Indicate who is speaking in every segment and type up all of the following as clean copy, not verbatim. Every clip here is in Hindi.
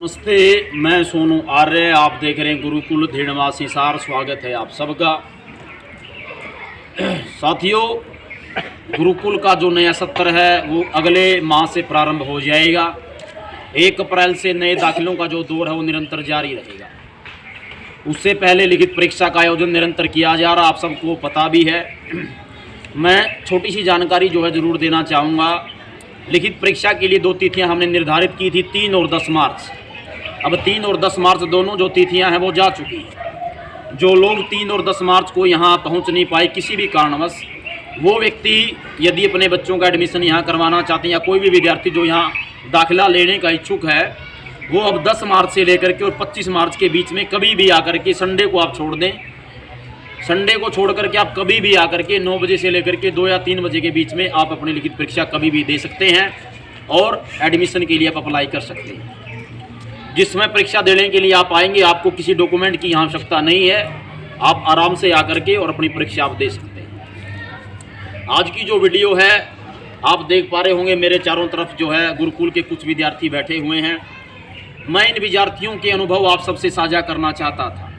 Speaker 1: नमस्ते, मैं सोनू आर्य। आप देख रहे हैं गुरुकुल धेड़वासी सार। स्वागत है आप सबका। साथियों, गुरुकुल का जो नया सत्र है वो अगले माह से प्रारंभ हो जाएगा। 1 अप्रैल से नए दाखिलों का जो दौर है वो निरंतर जारी रहेगा। उससे पहले लिखित परीक्षा का आयोजन निरंतर किया जा रहा, आप सबको पता भी है। मैं छोटी सी जानकारी जो है ज़रूर देना चाहूँगा। लिखित परीक्षा के लिए 2 तिथियाँ हमने निर्धारित की थी, 3 और 10 मार्च। अब 3 और 10 मार्च दोनों जो तिथियां हैं वो जा चुकी हैं। जो लोग 3 और 10 मार्च को यहां पहुंच नहीं पाए किसी भी कारणवश, वो व्यक्ति यदि अपने बच्चों का एडमिशन यहां करवाना चाहते हैं या कोई भी विद्यार्थी जो यहां दाखिला लेने का इच्छुक है, वो अब 10 मार्च से लेकर के और 25 मार्च के बीच में कभी भी आकर के, संडे को आप छोड़ दें, संडे को छोड़ करके आप कभी भी आकर के 9 बजे से लेकर के 2 या 3 बजे के बीच में आप अपनी लिखित परीक्षा कभी भी दे सकते हैं और एडमिशन के लिए आप अप्लाई कर सकते हैं। जिसमें परीक्षा देने के लिए आप आएंगे, आपको किसी डॉक्यूमेंट की आवश्यकता नहीं है। आप आराम से आकर के और अपनी परीक्षा आप दे सकते हैं। आज की जो वीडियो है आप देख पा रहे होंगे, मेरे चारों तरफ जो है गुरुकुल के कुछ विद्यार्थी बैठे हुए हैं। मैं इन विद्यार्थियों के अनुभव आप सबसे साझा करना चाहता था।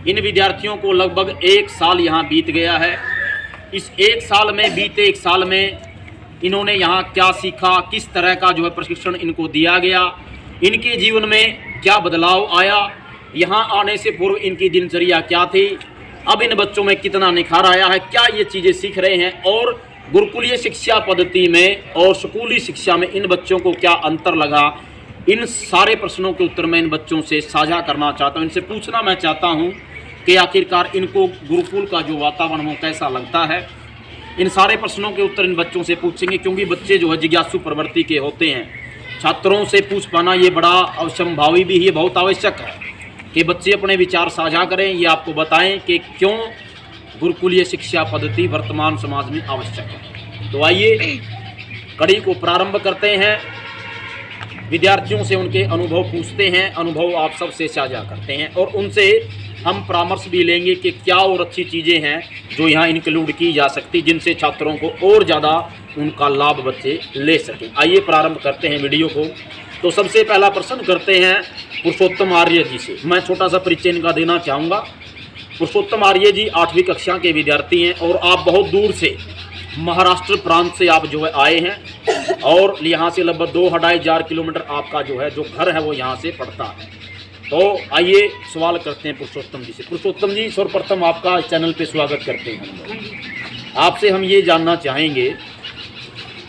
Speaker 1: इन विद्यार्थियों को लगभग 1 साल यहाँ बीत गया है। इस 1 साल में, बीते 1 साल में इन्होंने यहाँ क्या सीखा, किस तरह का जो है प्रशिक्षण इनको दिया गया, इनके जीवन में क्या बदलाव आया, यहाँ आने से पूर्व इनकी दिनचर्या क्या थी, अब इन बच्चों में कितना निखार आया है, क्या ये चीज़ें सीख रहे हैं, और गुरुकुलीय शिक्षा पद्धति में और स्कूली शिक्षा में इन बच्चों को क्या अंतर लगा, इन सारे प्रश्नों के उत्तर मैं इन बच्चों से साझा करना चाहता हूँ। इनसे पूछना मैं चाहता हूँ कि आखिरकार इनको गुरुकुल का जो वातावरण वो कैसा लगता है। इन सारे प्रश्नों के उत्तर इन बच्चों से पूछेंगे, क्योंकि बच्चे जो है जिज्ञासु प्रवृत्ति के होते हैं। छात्रों से पूछ पाना ये बड़ा असंभावी भी है, बहुत आवश्यक है कि बच्चे अपने विचार साझा करें, ये आपको बताएं कि क्यों गुरुकुलीय शिक्षा पद्धति वर्तमान समाज में आवश्यक है। तो आइए कड़ी को प्रारंभ करते हैं। विद्यार्थियों से उनके अनुभव पूछते हैं, अनुभव आप सबसे साझा करते हैं और उनसे हम परामर्श भी लेंगे कि क्या और अच्छी चीज़ें हैं जो यहाँ इंक्लूड की जा सकती, जिनसे छात्रों को और ज़्यादा उनका लाभ बच्चे ले सकें। आइए प्रारंभ करते हैं वीडियो को। तो सबसे पहला प्रश्न करते हैं पुरुषोत्तम आर्य जी से। मैं छोटा सा परिचय इनका देना चाहूँगा। पुरुषोत्तम आर्य जी 8वीं कक्षा के विद्यार्थी हैं और आप बहुत दूर से, महाराष्ट्र प्रांत से आप जो है आए हैं और यहाँ से लगभग 2-2.5 किलोमीटर आपका जो है जो घर है वो यहाँ से पड़ता है। तो आइए सवाल करते हैं पुरुषोत्तम जी से। पुरुषोत्तम जी, सर्वप्रथम आपका चैनल पे स्वागत करते हैं। आपसे हम ये जानना चाहेंगे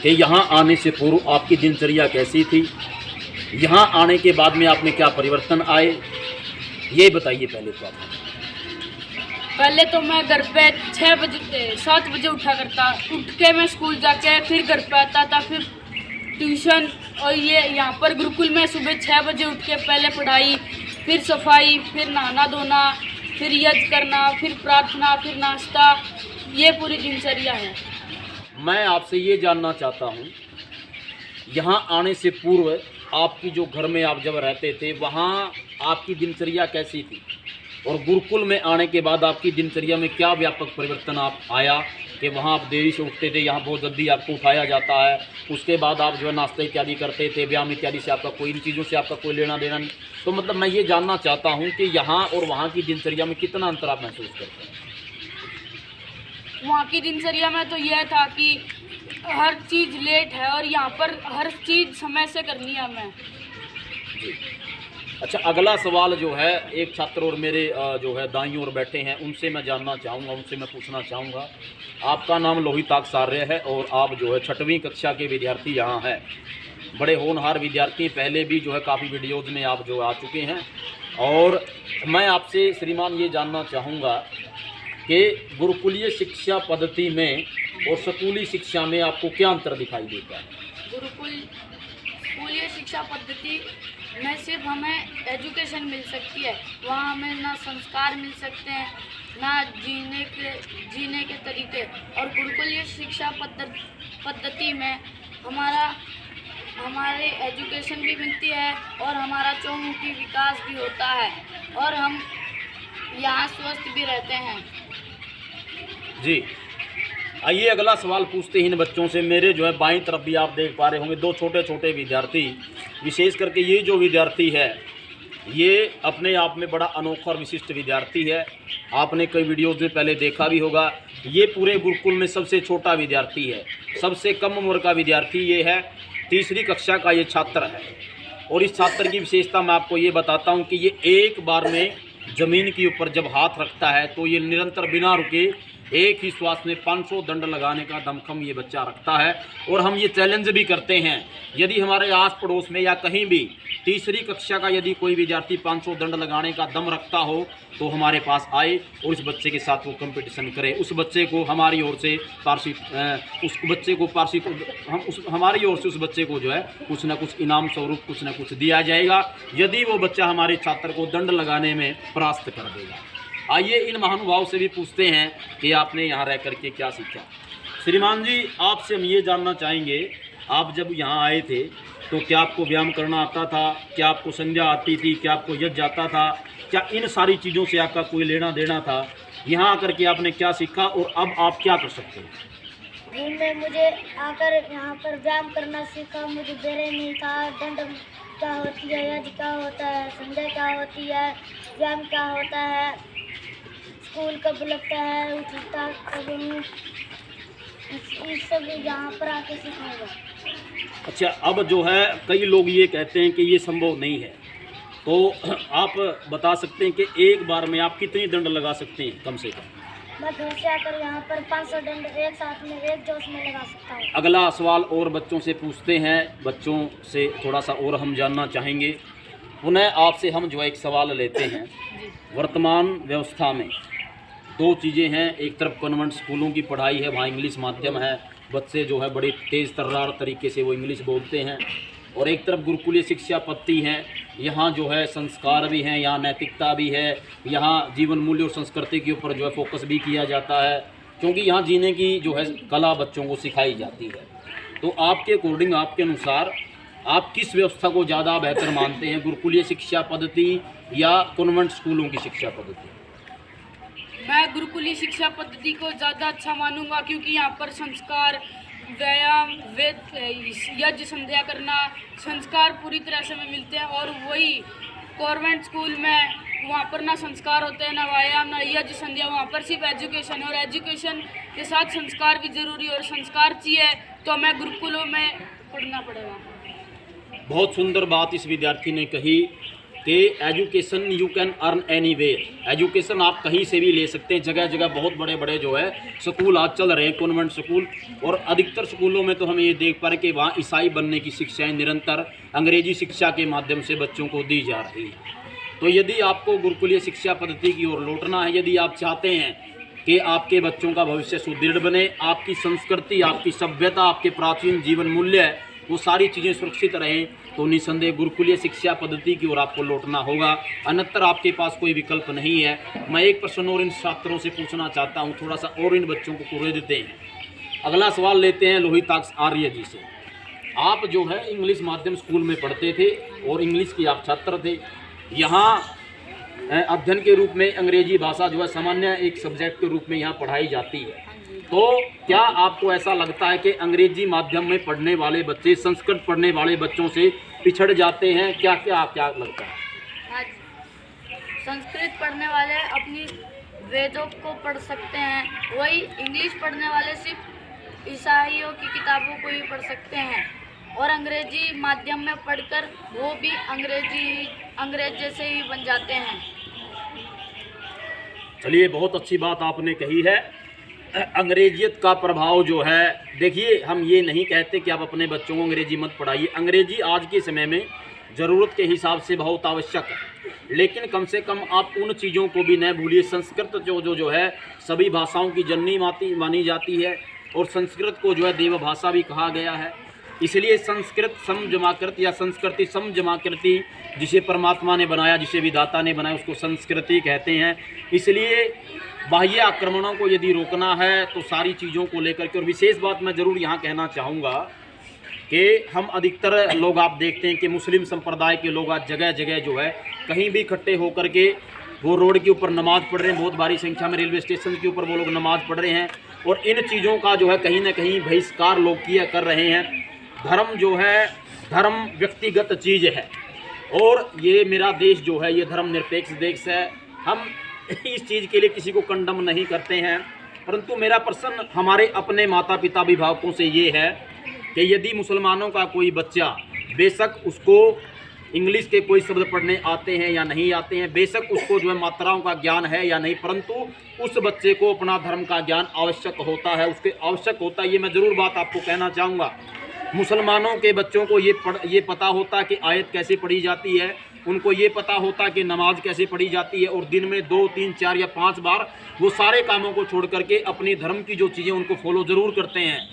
Speaker 1: कि यहाँ आने से पूर्व आपकी दिनचर्या कैसी थी, यहाँ आने के बाद में आप में क्या परिवर्तन आए, ये बताइए पहले तो आप।
Speaker 2: पहले तो मैं घर पे 7 बजे उठा करता, उठ के मैं स्कूल जाके फिर घर पे आता था, फिर ट्यूशन, और ये यहाँ पर गुरुकुल में सुबह 6 बजे उठ के पहले पढ़ाई, फिर सफाई, फिर नहाना धोना, फिर यज्ञ करना, फिर प्रार्थना, फिर नाश्ता, ये पूरी दिनचर्या है।
Speaker 1: मैं आपसे ये जानना चाहता हूँ, यहाँ आने से पूर्व आपकी जो घर में आप जब रहते थे वहाँ आपकी दिनचर्या कैसी थी, और गुरुकुल में आने के बाद आपकी दिनचर्या में क्या व्यापक परिवर्तन आप आया कि वहाँ आप देरी से उठते थे, यहाँ बहुत जल्दी आपको उठाया जाता है, उसके बाद आप जो है नाश्ता इत्यादि करते थे, व्यायाम इत्यादि से आपका कोई इन चीज़ों से आपका कोई लेना देना नहीं। तो मतलब मैं ये जानना चाहता हूँ कि यहाँ और वहाँ की दिनचर्या में कितना अंतर आप महसूस करते हैं।
Speaker 2: वहाँ की दिनचर्या में तो यह था कि हर चीज़ लेट है और यहाँ पर हर चीज़ समय से करनी है हमें।
Speaker 1: जी, अच्छा, अगला सवाल जो है एक छात्र और मेरे जो है दाईं ओर बैठे हैं उनसे मैं जानना चाहूँगा, उनसे मैं पूछना चाहूँगा। आपका नाम लोहिताक्ष आर्य है और आप जो है 6वीं कक्षा के विद्यार्थी यहाँ हैं। बड़े होनहार विद्यार्थी, पहले भी जो है काफ़ी वीडियोज़ में आप जो आ चुके हैं। और मैं आपसे श्रीमान ये जानना चाहूँगा कि गुरुकुलीय शिक्षा पद्धति में और स्कूली शिक्षा में आपको क्या अंतर दिखाई देता है।
Speaker 2: स्कूलीय शिक्षा पद्धति में सिर्फ हमें एजुकेशन मिल सकती है, वहाँ हमें ना संस्कार मिल सकते हैं, ना जीने के तरीके। और गुरुकुलीय शिक्षा पद्धति में हमारे एजुकेशन भी मिलती है और हमारा चौमुखी विकास भी होता है और हम यहाँ स्वस्थ भी रहते हैं।
Speaker 1: जी, आइए अगला सवाल पूछते हैं इन बच्चों से। मेरे जो है बाईं तरफ भी आप देख पा रहे होंगे 2 छोटे छोटे विद्यार्थी विशेष करके ये जो विद्यार्थी है ये अपने आप में बड़ा अनोखा और विशिष्ट विद्यार्थी है। आपने कई वीडियोज़ में पहले देखा भी होगा। ये पूरे गुरुकुल में सबसे छोटा विद्यार्थी है, सबसे कम उम्र का विद्यार्थी ये है। तीसरी कक्षा का ये छात्र है और इस छात्र की विशेषता मैं आपको ये बताता हूँ कि ये एक बार में ज़मीन के ऊपर जब हाथ रखता है तो ये निरंतर बिना रुके एक ही श्वास में 500 दंड लगाने का दमखम ये बच्चा रखता है। और हम ये चैलेंज भी करते हैं, यदि हमारे आस पड़ोस में या कहीं भी तीसरी कक्षा का यदि कोई विद्यार्थी 500 दंड लगाने का दम रखता हो तो हमारे पास आए और इस बच्चे के साथ वो कंपटीशन करे। उस बच्चे को हमारी ओर से हमारी ओर से उस बच्चे को जो है कुछ ना कुछ इनाम स्वरूप कुछ ना कुछ दिया जाएगा, यदि वो बच्चा हमारे छात्र को दंड लगाने में परास्त कर देगा। आइए इन महानुभाव से भी पूछते हैं कि आपने यहाँ रह करके क्या सीखा। श्रीमान जी, आपसे हम ये जानना चाहेंगे, आप जब यहाँ आए थे तो क्या आपको व्यायाम करना आता था, क्या आपको संध्या आती थी, क्या आपको यज्ञ आता था, क्या इन सारी चीज़ों से आपका कोई लेना देना था? यहाँ आकर के आपने क्या सीखा और अब आप क्या कर सकते हैं?
Speaker 3: जी, मैं मुझे आकर यहाँ पर व्यायाम करना सीखा। मुझे बेरे नहीं था, दंड क्या होती है, यज्ञ क्या होता है, संध्या क्या होती है, व्यायाम क्या होता है, स्कूल कब लगता है, उठता कब हूँ, इस सब यहाँ पर आके सीखेगा।
Speaker 1: अच्छा, अब जो है कई लोग ये कहते हैं कि ये संभव नहीं है, तो आप बता सकते हैं कि एक बार में आप कितनी दंड लगा सकते हैं कम से कम?
Speaker 3: मैं घर से आकर यहाँ पर 500 दंड एक साथ में एक जोश में लगा सकता हूँ।
Speaker 1: अगला सवाल और बच्चों से पूछते हैं, बच्चों से थोड़ा सा और हम जानना चाहेंगे। पुनः आपसे हम जो एक सवाल लेते हैं, वर्तमान व्यवस्था में दो चीज़ें हैं। एक तरफ कॉन्वेंट स्कूलों की पढ़ाई है, वहाँ इंग्लिश माध्यम है, बच्चे जो है बड़ी तेज़ तर्रार तरीके से वो इंग्लिश बोलते हैं। और एक तरफ गुरुकुलीय शिक्षा पद्धति है, यहाँ जो है संस्कार भी हैं, यहाँ नैतिकता भी है, यहाँ जीवन मूल्य और संस्कृति के ऊपर जो है फोकस भी किया जाता है, क्योंकि यहाँ जीने की जो है कला बच्चों को सिखाई जाती है। तो आपके अकॉर्डिंग, आपके अनुसार आप किस व्यवस्था को ज़्यादा बेहतर मानते हैं, गुरुकुलीय शिक्षा पद्धति या कॉन्वेंट स्कूलों की शिक्षा पद्धति?
Speaker 2: मैं गुरुकुलीय शिक्षा पद्धति को ज़्यादा अच्छा मानूंगा, क्योंकि यहाँ पर संस्कार, व्यायाम, वेद, यज्ञ, संध्या करना संस्कार पूरी तरह से हमें मिलते हैं। और वही कॉन्वेंट स्कूल में वहाँ पर ना संस्कार होते हैं, ना व्यायाम, ना यज्ञ, संध्या, वहाँ पर सिर्फ एजुकेशन है। और एजुकेशन के साथ संस्कार भी जरूरी है, और संस्कार चाहिए तो हमें गुरुकुलों में पढ़ना पड़ेगा।
Speaker 1: बहुत सुंदर बात इस विद्यार्थी ने कही कि education you can earn any way. Education आप कहीं से भी ले सकते हैं। जगह जगह बहुत बड़े बड़े जो है स्कूल आज चल रहे हैं, कॉन्वेंट स्कूल, और अधिकतर स्कूलों में तो हम ये देख पा रहे कि वहाँ ईसाई बनने की शिक्षाएं निरंतर अंग्रेजी शिक्षा के माध्यम से बच्चों को दी जा रही है। तो यदि आपको गुरुकुलीय शिक्षा पद्धति की ओर लौटना है, यदि आप चाहते हैं कि आपके बच्चों का भविष्य सुदृढ़ बने, आपकी संस्कृति, आपकी सभ्यता, आपके प्राचीन जीवन मूल्य, वो सारी चीज़ें सुरक्षित रहें, तो निसंदेह गुरुकुलीय शिक्षा पद्धति की ओर आपको लौटना होगा, अन्यथा आपके पास कोई विकल्प नहीं है। मैं एक प्रश्न और इन छात्रों से पूछना चाहता हूं, थोड़ा सा और इन बच्चों को कुरे देते हैं। अगला सवाल लेते हैं लोहिताक्ष आर्य जी से। आप जो है इंग्लिश माध्यम स्कूल में पढ़ते थे और इंग्लिश के आप छात्र थे। यहाँ अध्ययन के रूप में अंग्रेजी भाषा जो है सामान्य एक सब्जेक्ट के रूप में यहाँ पढ़ाई जाती है, तो क्या आपको ऐसा लगता है कि अंग्रेजी माध्यम में पढ़ने वाले बच्चे संस्कृत पढ़ने वाले बच्चों से पिछड़ जाते हैं? क्या लगता है?
Speaker 3: संस्कृत पढ़ने वाले अपनी वेदों को पढ़ सकते हैं, वही इंग्लिश पढ़ने वाले सिर्फ ईसाइयों की किताबों को ही पढ़ सकते हैं, और अंग्रेजी माध्यम में पढ़कर वो भी अंग्रेज जैसे ही बन जाते हैं।
Speaker 1: चलिए, बहुत अच्छी बात आपने कही है। अंग्रेजियत का प्रभाव जो है, देखिए हम ये नहीं कहते कि आप अपने बच्चों को अंग्रेजी मत पढ़ाइए। अंग्रेजी आज के समय में ज़रूरत के हिसाब से बहुत आवश्यक है, लेकिन कम से कम आप उन चीज़ों को भी न भूलिए। संस्कृत जो है सभी भाषाओं की जननी मानी जाती है, और संस्कृत को जो है देव भाषा भी कहा गया है। इसलिए संस्कृत समजमाकृत या संस्कृति समजमाकृति, जिसे परमात्मा ने बनाया, जिसे विधाता ने बनाया, उसको संस्कृति कहते हैं। इसलिए बाह्य आक्रमणों को यदि रोकना है तो सारी चीज़ों को लेकर के, और विशेष बात मैं ज़रूर यहाँ कहना चाहूँगा कि हम अधिकतर लोग आप देखते हैं कि मुस्लिम संप्रदाय के लोग आज जगह जगह जो है कहीं भी इकट्ठे होकर के वो रोड के ऊपर नमाज़ पढ़ रहे हैं। बहुत भारी संख्या में रेलवे स्टेशन के ऊपर वो लोग नमाज़ पढ़ रहे हैं, और इन चीज़ों का जो है कहीं ना कहीं बहिष्कार लोग कर रहे हैं। धर्म जो है, धर्म व्यक्तिगत चीज़ है और ये मेरा देश जो है ये धर्मनिरपेक्ष देश है। हम इस चीज़ के लिए किसी को कंडम नहीं करते हैं, परंतु मेरा प्रश्न हमारे अपने माता पिता अभिभावकों से ये है कि यदि मुसलमानों का कोई बच्चा, बेशक उसको इंग्लिश के कोई शब्द पढ़ने आते हैं या नहीं आते हैं, बेशक उसको जो है मात्राओं का ज्ञान है या नहीं, परंतु उस बच्चे को अपना धर्म का ज्ञान आवश्यक होता है, उसके आवश्यक होता है। ये मैं ज़रूर बात आपको कहना चाहूँगा। मुसलमानों के बच्चों को ये पता होता कि आयत कैसे पढ़ी जाती है, उनको ये पता होता कि नमाज कैसे पढ़ी जाती है, और दिन में 2, 3, 4 या 5 बार वो सारे कामों को छोड़ करके अपनी धर्म की जो चीज़ें उनको फॉलो ज़रूर करते हैं।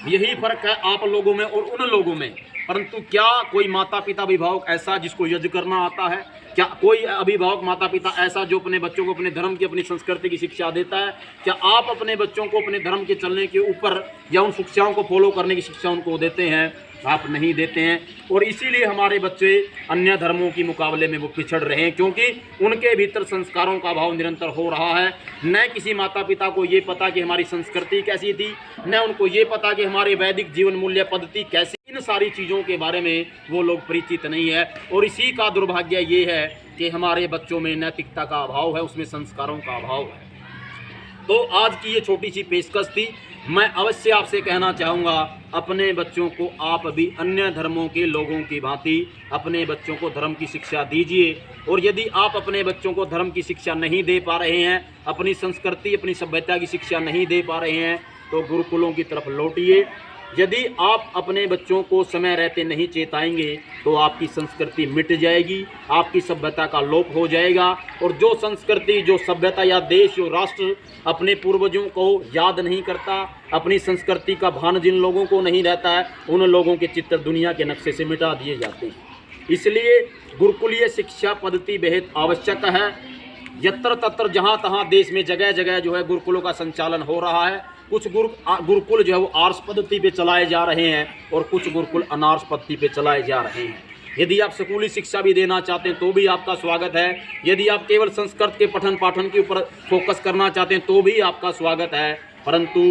Speaker 1: यही फ़र्क है आप लोगों में और उन लोगों में। परंतु क्या कोई माता पिता अभिभावक ऐसा जिसको यज्ञ करना आता है? क्या कोई अभिभावक माता पिता ऐसा जो अपने बच्चों को अपने धर्म की, अपनी संस्कृति की शिक्षा देता है? क्या आप अपने बच्चों को अपने धर्म के चलने के ऊपर या उन शिक्षाओं को फॉलो करने की शिक्षा उनको देते हैं? आप नहीं देते हैं, और इसीलिए हमारे बच्चे अन्य धर्मों के मुकाबले में वो पिछड़ रहे हैं, क्योंकि उनके भीतर संस्कारों का अभाव निरंतर हो रहा है। न किसी माता पिता को ये पता कि हमारी संस्कृति कैसी थी, न उनको ये पता कि हमारे वैदिक जीवन मूल्य पद्धति कैसी, इन सारी चीज़ों के बारे में वो लोग परिचित नहीं है। और इसी का दुर्भाग्य ये है कि हमारे बच्चों में नैतिकता का अभाव है, उसमें संस्कारों का अभाव है। तो आज की ये छोटी सी पेशकश थी। मैं अवश्य आपसे कहना चाहूँगा, अपने बच्चों को आप भी अन्य धर्मों के लोगों की भांति अपने बच्चों को धर्म की शिक्षा दीजिए। और यदि आप अपने बच्चों को धर्म की शिक्षा नहीं दे पा रहे हैं, अपनी संस्कृति, अपनी सभ्यता की शिक्षा नहीं दे पा रहे हैं, तो गुरुकुलों की तरफ लौटिए। यदि आप अपने बच्चों को समय रहते नहीं चेताएंगे तो आपकी संस्कृति मिट जाएगी, आपकी सभ्यता का लोप हो जाएगा। और जो संस्कृति, जो सभ्यता या देश, जो राष्ट्र अपने पूर्वजों को याद नहीं करता, अपनी संस्कृति का भान जिन लोगों को नहीं रहता है, उन लोगों के चित्र दुनिया के नक्शे से मिटा दिए जाते हैं। इसलिए गुरुकुलीय शिक्षा पद्धति बेहद आवश्यक है। यत्र तत्र जहाँ तहाँ देश में जगह जगह जो है गुरुकुलों का संचालन हो रहा है। कुछ गुरुकुल जो है वो आर्ष पद्धति पे चलाए जा रहे हैं और कुछ गुरुकुल अनार्ष पद्धति पे चलाए जा रहे हैं। यदि आप स्कूली शिक्षा भी देना चाहते हैं तो भी आपका स्वागत है। यदि आप केवल संस्कृत के पठन पाठन के ऊपर फोकस करना चाहते हैं तो भी आपका स्वागत है, परंतु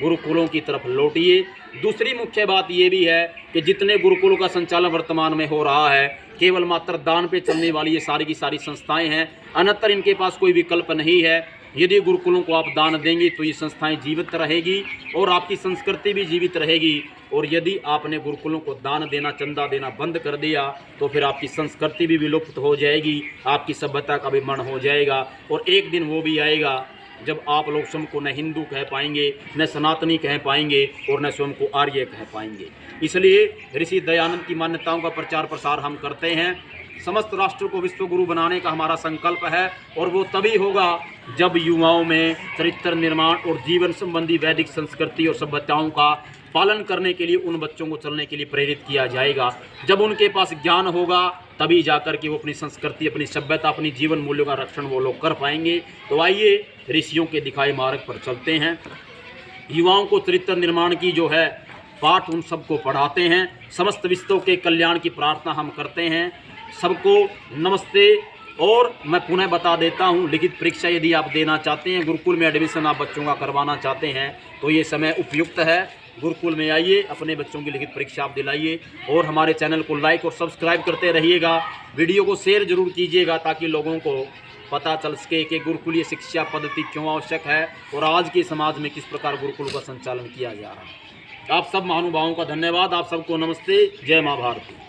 Speaker 1: गुरुकुलों की तरफ लौटिए। दूसरी मुख्य बात ये भी है कि जितने गुरुकुलों का संचालन वर्तमान में हो रहा है, केवल मात्र दान पे चलने वाली ये सारी की सारी संस्थाएं हैं, अन्यतर इनके पास कोई विकल्प नहीं है। यदि गुरुकुलों को आप दान देंगे तो ये संस्थाएं जीवित रहेगी और आपकी संस्कृति भी जीवित रहेगी। और यदि आपने गुरुकुलों को दान देना, चंदा देना बंद कर दिया तो फिर आपकी संस्कृति भी विलुप्त हो जाएगी, आपकी सभ्यता का भी मन हो जाएगा। और एक दिन वो भी आएगा जब आप लोग स्वयं को न हिंदू कह पाएंगे, न सनातनी कह पाएंगे और न स्वयं को आर्य कह पाएंगे। इसलिए ऋषि दयानंद की मान्यताओं का प्रचार प्रसार हम करते हैं। समस्त राष्ट्र को विश्व गुरु बनाने का हमारा संकल्प है, और वो तभी होगा जब युवाओं में चरित्र निर्माण और जीवन संबंधी वैदिक संस्कृति और सभ्यताओं का पालन करने के लिए उन बच्चों को चलने के लिए प्रेरित किया जाएगा। जब उनके पास ज्ञान होगा तभी जाकर के वो अपनी संस्कृति, अपनी सभ्यता, अपनी जीवन मूल्यों का रक्षण वो लोग कर पाएंगे। तो आइए ऋषियों के दिखाए मार्ग पर चलते हैं। युवाओं को चरित्र निर्माण की जो है पाठ उन सबको पढ़ाते हैं। समस्त विश्वों के कल्याण की प्रार्थना हम करते हैं। सबको नमस्ते। और मैं पुनः बता देता हूं, लिखित परीक्षा यदि आप देना चाहते हैं, गुरुकुल में एडमिशन आप बच्चों का करवाना चाहते हैं तो ये समय उपयुक्त है। गुरुकुल में आइए, अपने बच्चों की लिखित परीक्षा आप दिलाइए और हमारे चैनल को लाइक और सब्सक्राइब करते रहिएगा। वीडियो को शेयर जरूर कीजिएगा ताकि लोगों को पता चल सके कि गुरुकुलीय शिक्षा पद्धति क्यों आवश्यक है और आज के समाज में किस प्रकार गुरुकुल का संचालन किया जा रहा है। आप सब महानुभावों का धन्यवाद। आप सबको नमस्ते। जय माँ भारती।